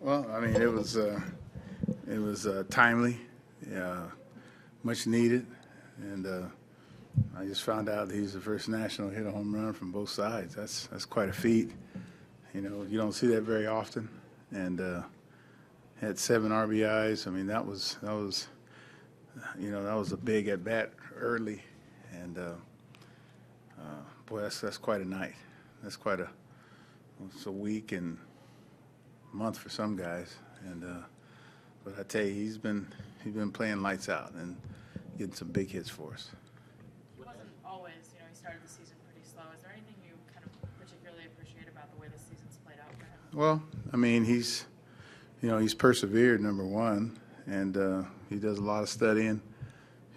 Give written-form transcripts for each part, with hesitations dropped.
Well, I mean, it was timely, much needed, and I just found out he's the first national to hit a home run from both sides. That's quite a feat. You know, you don't see that very often, and had 7 RBIs. I mean, that was that was a big at bat early, and boy, that's quite a night. That's quite it's a week and month for some guys, and but I tell you, he's been playing lights out and getting some big hits for us. It wasn't always, he started the season pretty slow. Is there anything you kind of particularly appreciate about the way the season's played out for him? Well, I mean, he's persevered, number one, and he does a lot of studying.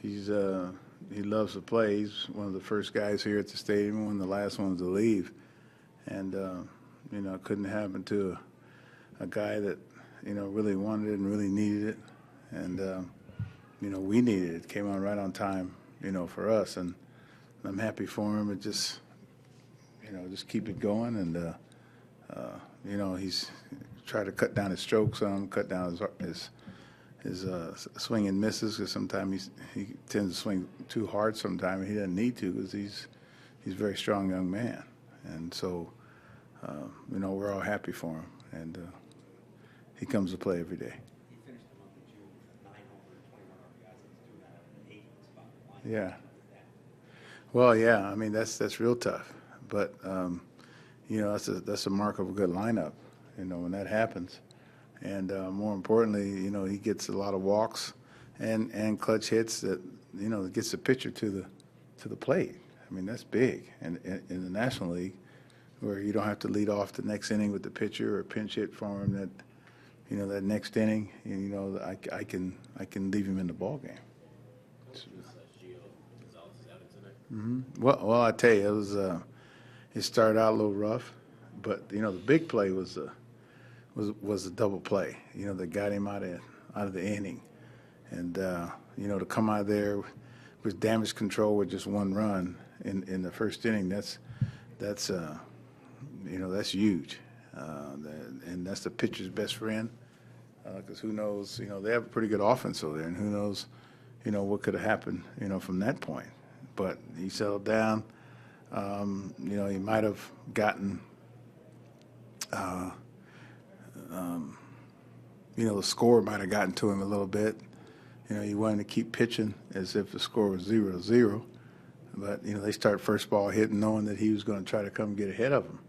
He loves to play. He's one of the first guys here at the stadium, one of the last ones to leave, and it couldn't happen to a guy that really wanted it and really needed it, and we needed it. Came on right on time, for us, and I'm happy for him. It just keep it going, and he's tried to cut down his strokes some, cut down his swing and misses, because sometimes he tends to swing too hard sometimes. He doesn't need to, because he's a very strong young man, and so we're all happy for him, and he comes to play every day. He finished the month of June with 9 homers, 21 RBIs. He's doing that at an 8 spot. Yeah. Well, yeah. I mean, that's real tough, but that's a mark of a good lineup. When that happens, and more importantly, he gets a lot of walks and clutch hits that that gets the pitcher to the plate. I mean, that's big, and in the National League, where you don't have to lead off the next inning with the pitcher or pinch hit for him. That next inning, I can leave him in the ball game. Gio Gonzalez is out tonight. Mm-hmm. Well, I tell you, it started out a little rough, but the big play was a double play. That got him out of the inning, and to come out of there with damage control with just 1 run in the first inning, that's huge, and that's the pitcher's best friend. Because who knows, they have a pretty good offense over there, and who knows, what could have happened, from that point. But he settled down. He might have gotten, the score might have gotten to him a little bit. He wanted to keep pitching as if the score was 0-0. But, they start first ball hitting knowing that he was going to try to come get ahead of him.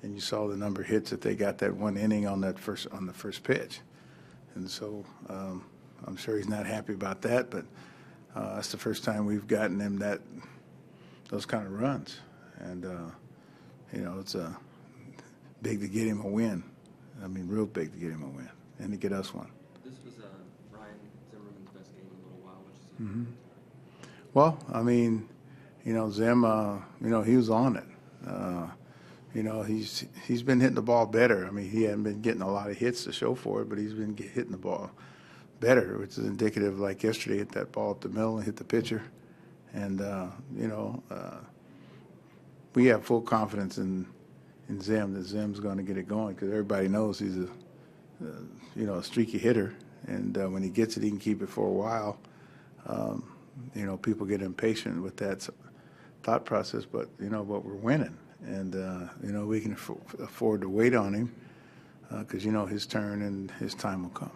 And you saw the number of hits that they got that 1 inning on the first pitch. And so I'm sure he's not happy about that, but that's the first time we've gotten him those kind of runs. And, it's big to get him a win. I mean, real big to get him a win and to get us one. This was Ryan Zimmerman's best game in a little while. Which is Well, I mean, Zim, he was on it. He's been hitting the ball better. I mean, he hadn't been getting a lot of hits to show for it, but he's been hitting the ball better, which is indicative. Like yesterday, hit that ball up the middle and hit the pitcher, and we have full confidence in Zim that Zim's going to get it going, because everybody knows he's a streaky hitter, and when he gets it, he can keep it for a while. People get impatient with that thought process, but we're winning. And, we can afford to wait on him, because, his turn and his time will come.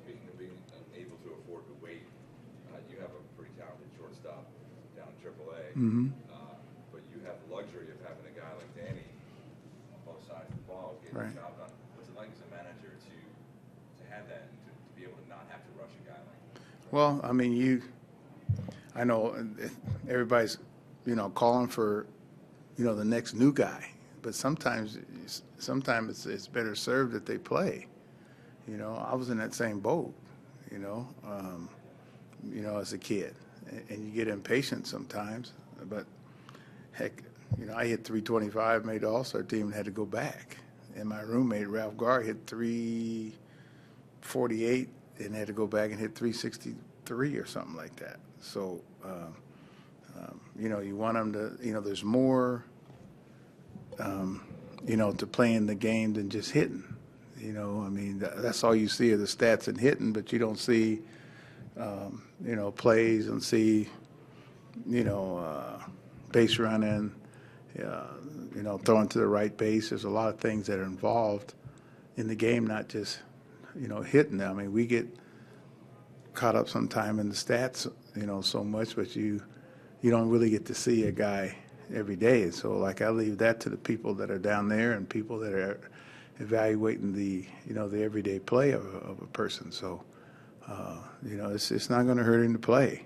Speaking of being able to afford to wait, you have a pretty talented shortstop down in AAA, Mm-hmm. But you have the luxury of having a guy like Danny on both sides of the ball getting Right. the job done. What's it like as a manager to have that and to be able to not have to rush a guy like that? Well, I mean, I know everybody's, calling for the next new guy, but sometimes it's better served that they play. I was in that same boat, as a kid, and you get impatient sometimes. But heck, I hit 325, made the All-Star team, and had to go back. And my roommate Ralph Garr hit 348 and had to go back and hit 363 or something like that. So, you want them to, there's more, to playing the game than just hitting. You know, I mean, that's all you see are the stats and hitting, but you don't see, you know, plays and see, you know, base running, you know, throwing to the right base. There's a lot of things that are involved in the game, not just, you know, hitting. I mean, we get caught up sometime in the stats, you know, so much, but you don't really get to see a guy every day. And so, like, I leave that to the people that are down there and people that are evaluating the, you know, the everyday play of a person. So, you know, it's not going to hurt him to play.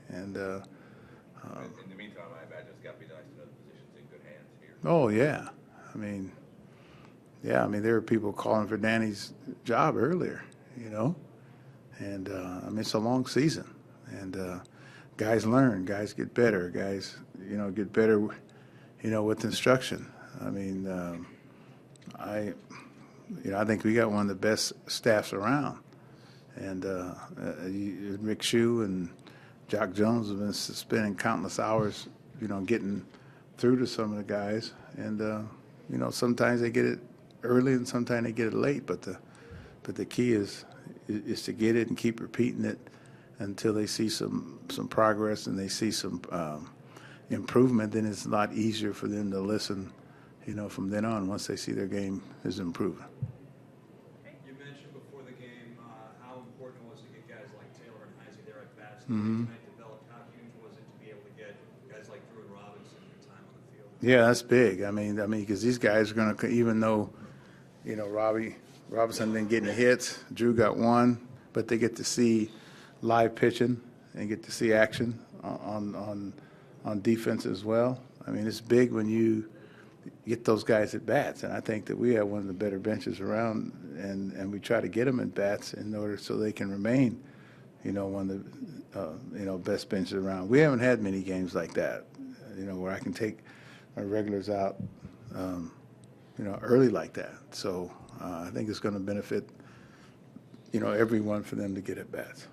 And In the meantime, I imagine it's got to be nice to know the position's in good hands here. oh yeah, I mean, yeah, I mean there were people calling for Danny's job earlier, you know, and I mean it's a long season, and guys learn, guys get better, guys, you know, get better, you know, with instruction. I mean, I think we got one of the best staffs around, and Rick Shue and Jock Jones have been spending countless hours, you know, getting through to some of the guys, and you know, sometimes they get it early and sometimes they get it late, but the key is to get it and keep repeating it until they see some progress and they see some improvement. Then it's a lot easier for them to listen, you know, from then on once they see their game is improving. You mentioned before the game how important it was to get guys like Taylor and Heisey there at bats. Mm-hmm. Tonight developed. How huge was it to be able to get guys like Drew and Robinson their time on the field? Yeah, that's big. I mean, because these guys are going to, even though, you know, Robinson didn't get any hits, Drew got one, but they get to see live pitching and get to see action on defense as well. I mean, it's big when you get those guys at bats, and I think that we have one of the better benches around, and we try to get them at bats in order so they can remain, you know, one of the you know, best benches around. We haven't had many games like that, you know, where I can take our regulars out, you know, early like that. So I think it's going to benefit, you know, everyone for them to get at bats.